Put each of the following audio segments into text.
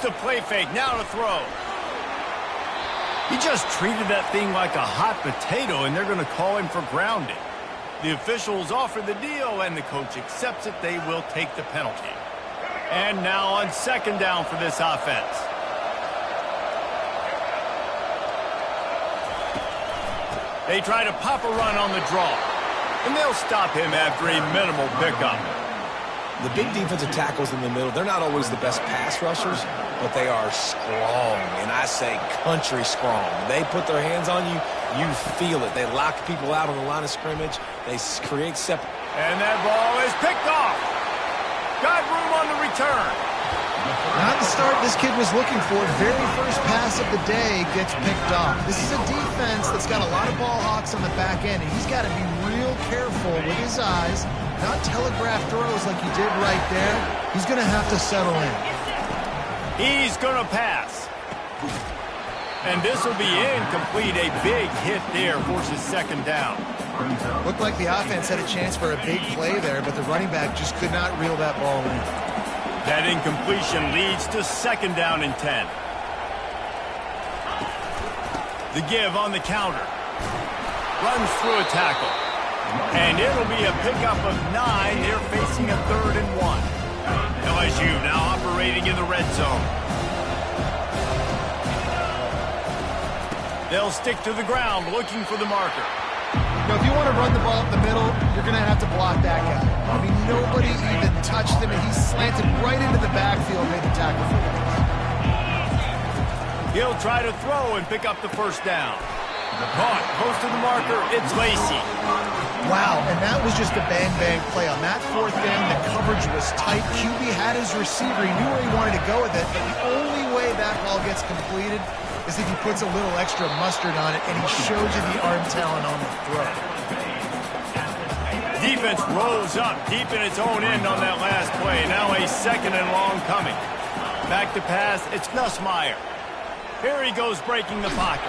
the play fake. Now to throw. He just treated that thing like a hot potato, and they're going to call him for grounding. The officials offer the deal, and the coach accepts it. They will take the penalty. And now on second down for this offense. They try to pop a run on the draw, and they'll stop him after a minimal pickup. The big defensive tackles in the middle, they're not always the best pass rushers, but they are strong, and I say country strong. They put their hands on you, you feel it. They lock people out on the line of scrimmage. They create And that ball is picked off. Got room on the return. Not the start this kid was looking for. Very first pass of the day gets picked off. This is a defense that's got a lot of ball hawks on the back end, and he's got to be real careful with his eyes, not telegraph throws like he did right there. He's going to have to settle in. He's going to pass. And this will be incomplete. A big hit there forces second down. Looked like the offense had a chance for a big play there, but the running back just could not reel that ball in. That incompletion leads to second down and 10. The give on the counter. Runs through a tackle. And it'll be a pickup of 9. They're facing a 3rd and 1. LSU now operating in the red zone. They'll stick to the ground looking for the marker. You know, if you want to run the ball up the middle, you're going to have to block that guy. I mean, nobody even touched him, and he slanted right into the backfield, made the tackle for him. He'll try to throw and pick up the first down. Caught, close to the marker, it's Lacy. Wow, and that was just a bang-bang play. On that 4th down, the coverage was tight. QB had his receiver. He knew where he wanted to go with it, but the only way that ball gets completed is if he puts a little extra mustard on it, and he shows you the arm talent on the throw. Defense rolls up deep in its own end on that last play. Now a 2nd and long coming. Back to pass, it's Nussmeier. Here he goes breaking the pocket.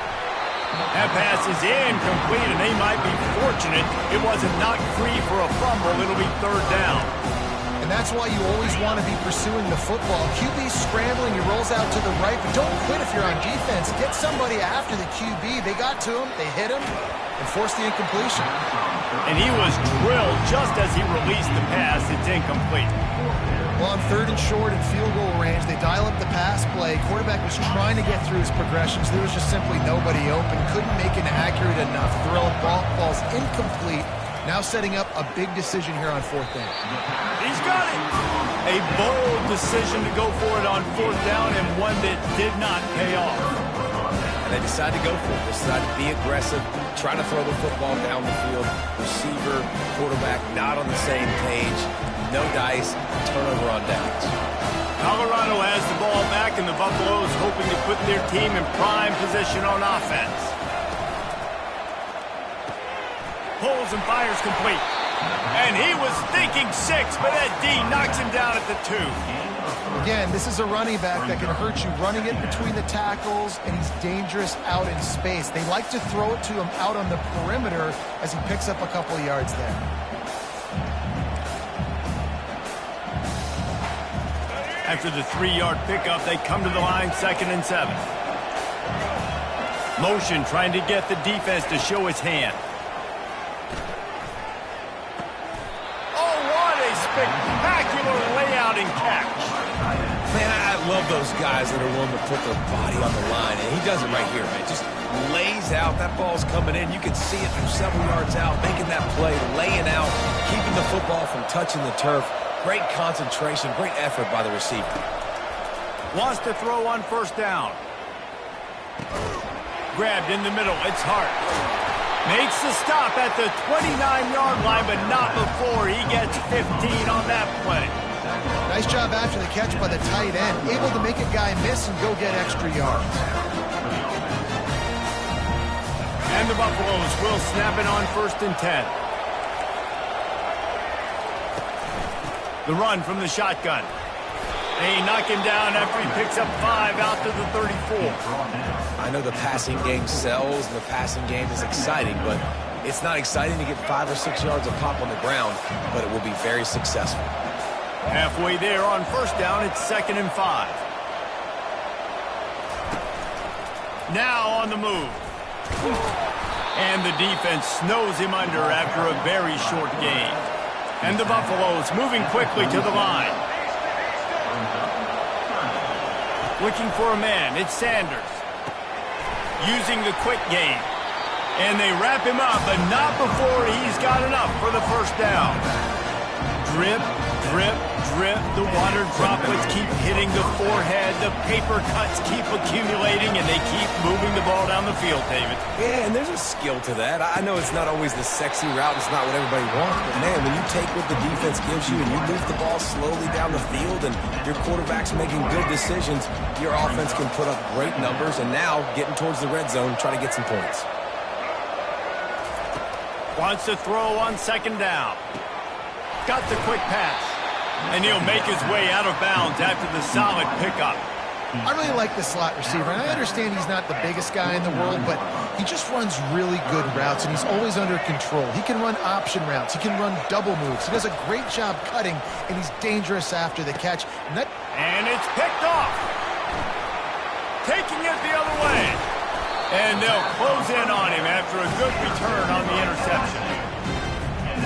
That pass is incomplete, and they might be fortunate it wasn't knocked free for a fumble. It'll be 3rd down. And that's why you always want to be pursuing the football. QB's scrambling, he rolls out to the right, but don't quit if you're on defense. Get somebody after the QB. They got to him, they hit him, and forced the incompletion. And he was drilled just as he released the pass. It's incomplete. Well, on 3rd and short and field goal range, they dial up the pass play. Quarterback was trying to get through his progressions. There was just simply nobody open. Couldn't make an accurate enough throw. Ball falls incomplete. Now setting up a big decision here on 4th down. He's got it. A bold decision to go for it on 4th down, and one that did not pay off. And they decided to go for it. They decided to be aggressive, try to throw the football down the field. Receiver, quarterback, not on the same page. No dice, turnover on downs. Colorado has the ball back, and the Buffaloes hoping to put their team in prime position on offense. Pulls and fires complete. And he was thinking 6, but that D knocks him down at the 2. Again, this is a running back that can hurt you running it between the tackles, and he's dangerous out in space. They like to throw it to him out on the perimeter as he picks up a couple of yards there. After the 3-yard pickup, they come to the line 2nd and 7. Motion trying to get the defense to show his hand. Spectacular layout and catch. Man, I love those guys that are willing to put their body on the line, and he does it right here, man. Just lays out. That ball's coming in. You can see it from several yards out, making that play, laying out, keeping the football from touching the turf. Great concentration, great effort by the receiver. Wants to throw on 1st down. Grabbed in the middle. It's Hart. Makes the stop at the 29-yard line, but not before he gets 15 on that play. Nice job after the catch by the tight end. Able to make a guy miss and go get extra yards. And the Buffaloes will snap it on 1st and 10. The run from the shotgun. They knock him down after he picks up 5 out to the 34. I know the passing game sells and the passing game is exciting, but it's not exciting to get 5 or 6 yards of pop on the ground, but it will be very successful. Halfway there on 1st down, it's 2nd and 5. Now on the move. And the defense snows him under after a very short gain. And the Buffaloes moving quickly to the line. Looking for a man. It's Sanders. Using the quick game. And they wrap him up, but not before he's got enough for the first down. Drip, drip, drip. The water droplets keep hitting the forehead. The paper cuts keep accumulating, and they keep moving the ball down the field, David. Yeah, and there's a skill to that. I know it's not always the sexy route. It's not what everybody wants. But, man, when you take what the defense gives you and you move the ball slowly down the field and your quarterback's making good decisions, your offense can put up great numbers. And now, getting towards the red zone, try to get some points. Wants to throw on second down. Got the quick pass. And he'll make his way out of bounds after the solid pickup. I really like the slot receiver, and I understand he's not the biggest guy in the world, but he just runs really good routes, and he's always under control. He can run option routes. He can run double moves. He does a great job cutting, and he's dangerous after the catch. And it's picked off. Taking it the other way. And they'll close in on him after a good return on the interception.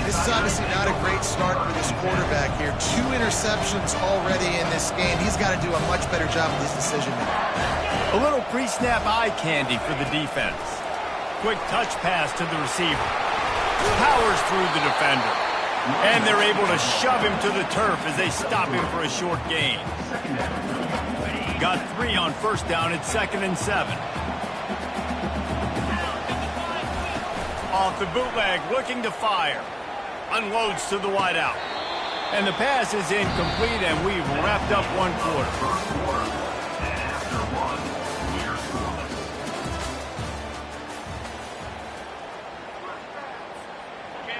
This is obviously not a great start for this quarterback here. 2 interceptions already in this game. He's got to do a much better job of his decision-making. A little pre-snap eye candy for the defense. Quick touch pass to the receiver. Powers through the defender. And they're able to shove him to the turf as they stop him for a short gain. Got 3 on first down. It's 2nd and 7. Off the bootleg, looking to fire. Unloads to the wideout. And the pass is incomplete, and we've wrapped up 1 quarter.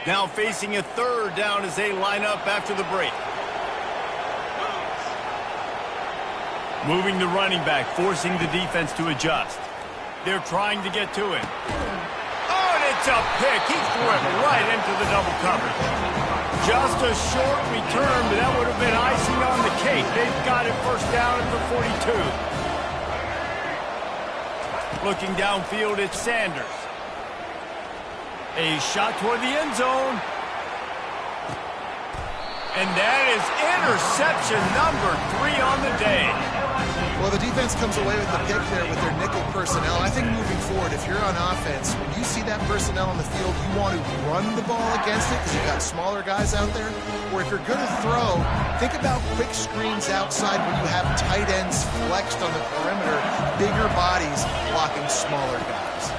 Now facing a 3rd down as they line up after the break. Moving the running back, forcing the defense to adjust. They're trying to get to him. It's a pick. He threw it right into the double coverage. Just a short return, but that would have been icing on the cake. They've got it first down at the 42. Looking downfield, it's Sanders. A shot toward the end zone. And that is interception number 3 on the day. Well, the defense comes away with the pick there with their nickel personnel. I think moving forward, if you're on offense, when you see that personnel on the field, you want to run the ball against it because you've got smaller guys out there. Or if you're going to throw, think about quick screens outside when you have tight ends flexed on the perimeter, bigger bodies blocking smaller guys.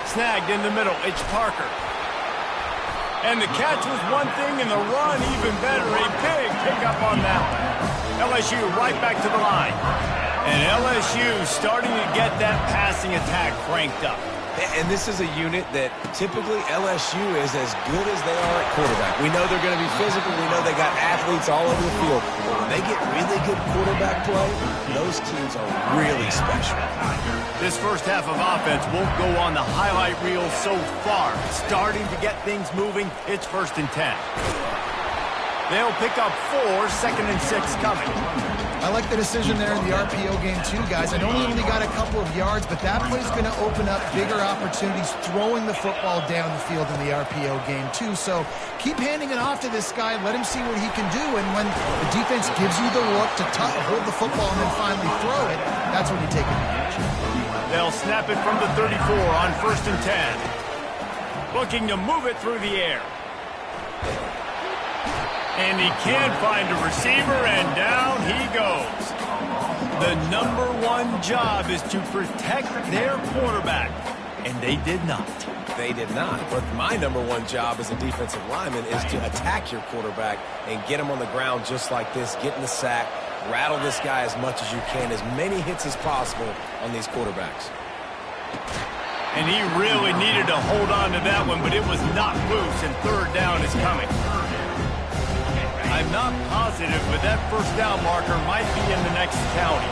Snagged in the middle. It's Parker. And the catch was one thing, and the run even better. A big pickup on that one. LSU right back to the line. And LSU starting to get that passing attack cranked up. And this is a unit that typically LSU is as good as they are at quarterback. We know they're going to be physical. We know they got athletes all over the field. But when they get really good quarterback play, those teams are really special. This first half of offense won't go on the highlight reel so far. Starting to get things moving. It's 1st and 10. They'll pick up 4, 2nd and 6 coming. I like the decision there in the RPO game too, guys. I know he only got a couple of yards, but that play's going to open up bigger opportunities throwing the football down the field in the RPO game too. So keep handing it off to this guy. Let him see what he can do. And when the defense gives you the look to hold the football and then finally throw it, that's when you take advantage. They'll snap it from the 34 on 1st and 10. Looking to move it through the air. And he can't find a receiver, and down he goes. The number 1 job is to protect their quarterback, and they did not. They did not. But my number 1 job as a defensive lineman is to attack your quarterback and get him on the ground just like this, get in the sack, rattle this guy as much as you can, as many hits as possible on these quarterbacks. And he really needed to hold on to that one, but it was knocked loose, and 3rd down is coming. I'm not positive, but that first down marker might be in the next county.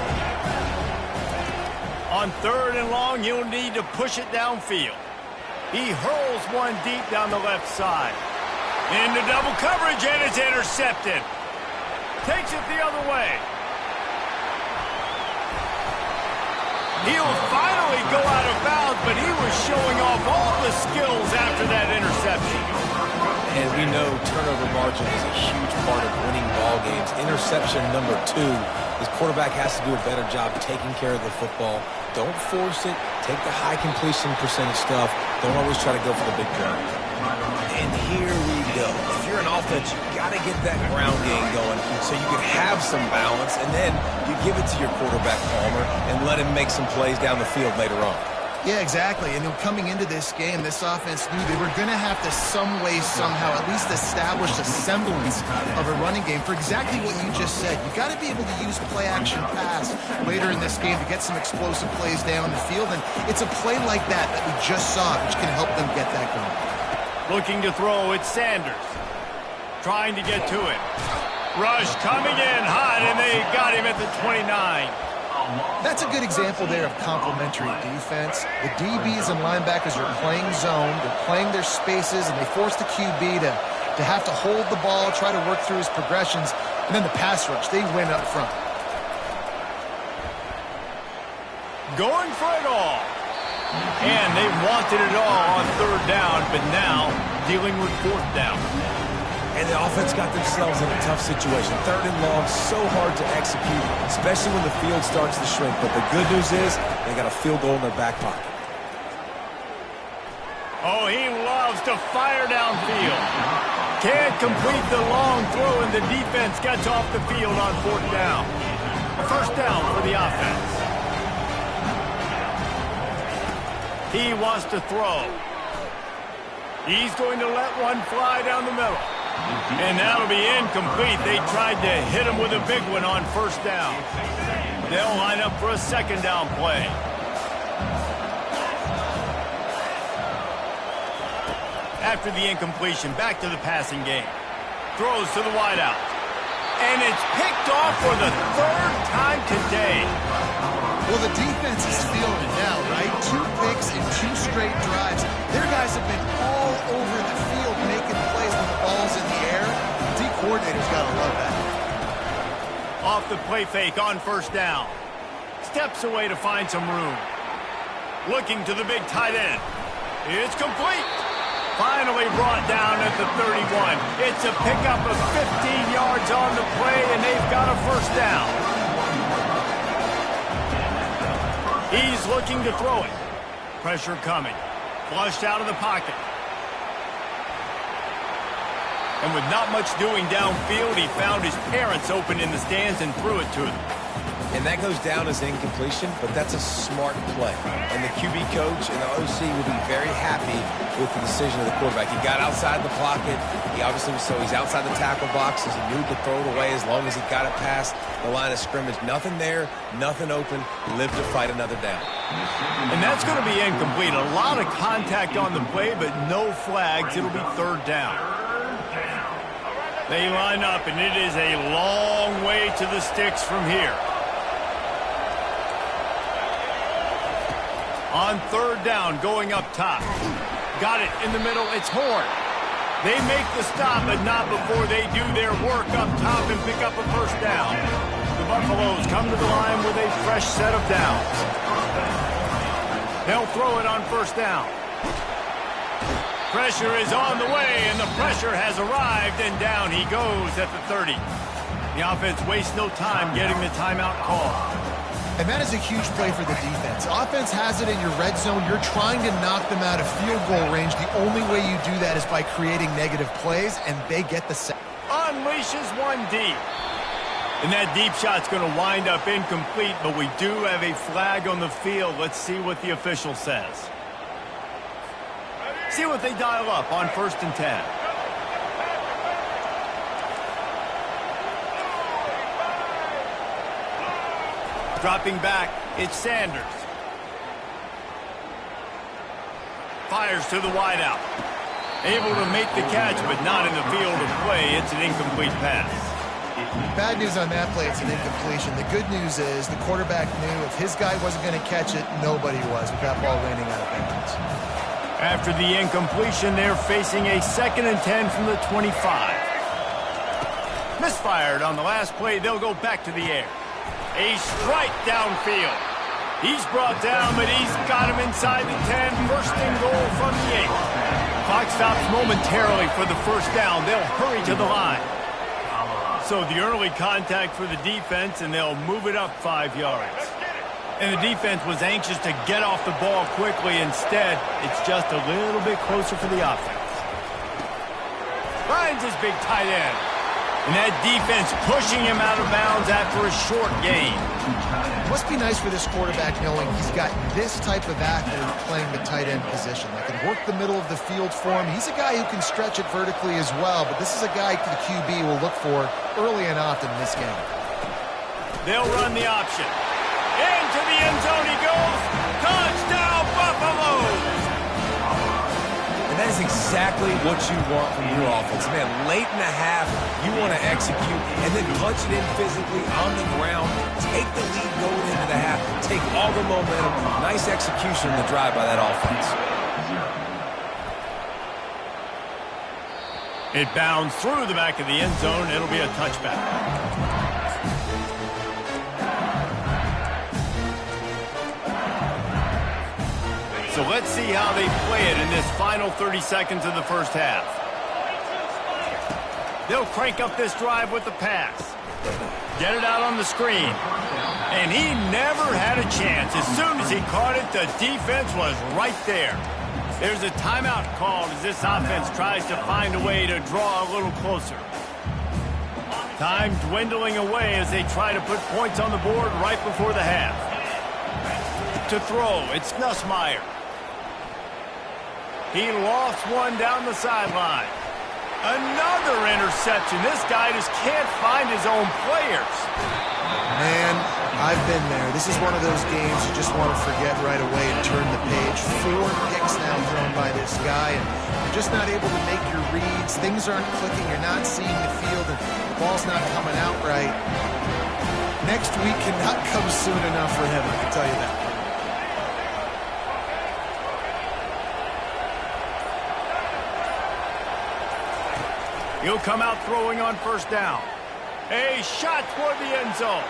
On 3rd and long, you'll need to push it downfield. He hurls one deep down the left side. Into double coverage, and it's intercepted. Takes it the other way. He'll finally go out of bounds, but he was showing off all the skills after that interception. And we know turnover margin is a huge part of winning ball games. Interception number 2. This quarterback has to do a better job taking care of the football. Don't force it. Take the high completion percentage stuff. Don't always try to go for the big play. And here we go. If you're an offense, you got to get that ground game going so you can have some balance, and then you give it to your quarterback, Palmer, and let him make some plays down the field later on. Yeah, exactly. And coming into this game, this offense knew they were going to have to some way, somehow, at least establish a semblance of a running game for exactly what you just said. You got to be able to use play-action pass later in this game to get some explosive plays down the field. And it's a play like that that we just saw, which can help them get that going. Looking to throw, it's Sanders. Trying to get to it. Rush coming in hot, and they got him at the 29. That's a good example there of complementary defense. The DBs and linebackers are playing zone, they're playing their spaces, and they force the QB to have to hold the ball, try to work through his progressions, and then the pass rush, they win up front. Going for it all. And they wanted it all on 3rd down, but now dealing with 4th down. And the offense got themselves in a tough situation. 3rd and long, so hard to execute, especially when the field starts to shrink. But the good news is they got a field goal in their back pocket. Oh, he loves to fire downfield. Can't complete the long throw, and the defense gets off the field on 4th down. A 1st down for the offense. He wants to throw. He's going to let one fly down the middle. And that'll be incomplete. They tried to hit him with a big one on 1st down. They'll line up for a 2nd down play. After the incompletion, back to the passing game. Throws to the wideout. And it's picked off for the 3rd time today. Well, the defense is feeling it now, right? 2 picks in 2 straight drives. Their guys have been all over the field making plays when the ball's in the air. D coordinator's got to love that. Off the play fake on 1st down. Steps away to find some room. Looking to the big tight end. It's complete. Finally brought down at the 31. It's a pickup of 15 yards on the play, and they've got a 1st down. He's looking to throw it. Pressure coming. Flushed out of the pocket. And with not much doing downfield, he found his parents open in the stands and threw it to them. And that goes down as incompletion, but that's a smart play. And the QB coach and the OC will be very happy with the decision of the quarterback. He got outside the pocket. He obviously he's outside the tackle box. He knew to throw it away as long as he got it past the line of scrimmage. Nothing there, nothing open. Live to fight another down. And that's going to be incomplete. A lot of contact on the play, but no flags. It'll be 3rd down. They line up, and it is a long way to the sticks from here. On 3rd down, going up top. Got it in the middle. It's Horn. They make the stop, but not before they do their work up top and pick up a 1st down. The Buffaloes come to the line with a fresh set of downs. They'll throw it on 1st down. Pressure is on the way, and the pressure has arrived, and down he goes at the 30. The offense wastes no time getting the timeout call. And that is a huge play for the defense. Offense has it in your red zone. You're trying to knock them out of field goal range. The only way you do that is by creating negative plays, and they get the set. Unleashes one deep. And that deep shot's going to wind up incomplete, but we do have a flag on the field. Let's see what the official says. See what they dial up on 1st and 10. Dropping back, it's Sanders. Fires to the wideout. Able to make the catch, but not in the field of play. It's an incomplete pass. Bad news on that play, it's an incompletion. The good news is the quarterback knew if his guy wasn't going to catch it, nobody was with that ball landing out of bounds. After the incompletion, they're facing a 2nd and 10 from the 25. Misfired on the last play. They'll go back to the air. A strike downfield. He's brought down, but he's got him inside the 10. First and goal from the 8. Clock stops momentarily for the first down. They'll hurry to the line. So the early contact for the defense, and they'll move it up 5 yards. And the defense was anxious to get off the ball quickly. Instead, it's just a little bit closer for the offense. Finds his big tight end. And that defense pushing him out of bounds after a short gain. It must be nice for this quarterback knowing he's got this type of athlete playing the tight end position. That can work the middle of the field for him. He's a guy who can stretch it vertically as well, but this is a guy the QB will look for early and often in this game. They'll run the option. Into the end zone he goes. Touchdown, Buffalo! And that is exactly what you want from your offense. Man, late in the half, you want to execute and then punch it in physically on the ground. Take the lead going into the half. Take all the momentum. Nice execution on the drive by that offense. It bounds through the back of the end zone. It'll be a touchback. So let's see how they play it in this final 30 seconds of the first half. They'll crank up this drive with the pass. Get it out on the screen. And he never had a chance. As soon as he caught it, the defense was right there. There's a timeout called as this offense tries to find a way to draw a little closer. Time dwindling away as they try to put points on the board right before the half. To throw, it's Nussmeier. He lost one down the sideline. Another interception. This guy just can't find his own players. Man, I've been there. This is one of those games you just want to forget right away and turn the page. 4 picks now thrown by this guy, and you're just not able to make your reads. Things aren't clicking. You're not seeing the field, and the ball's not coming out right. Next week cannot come soon enough for him, I can tell you that. He'll come out throwing on first down. A shot toward the end zone.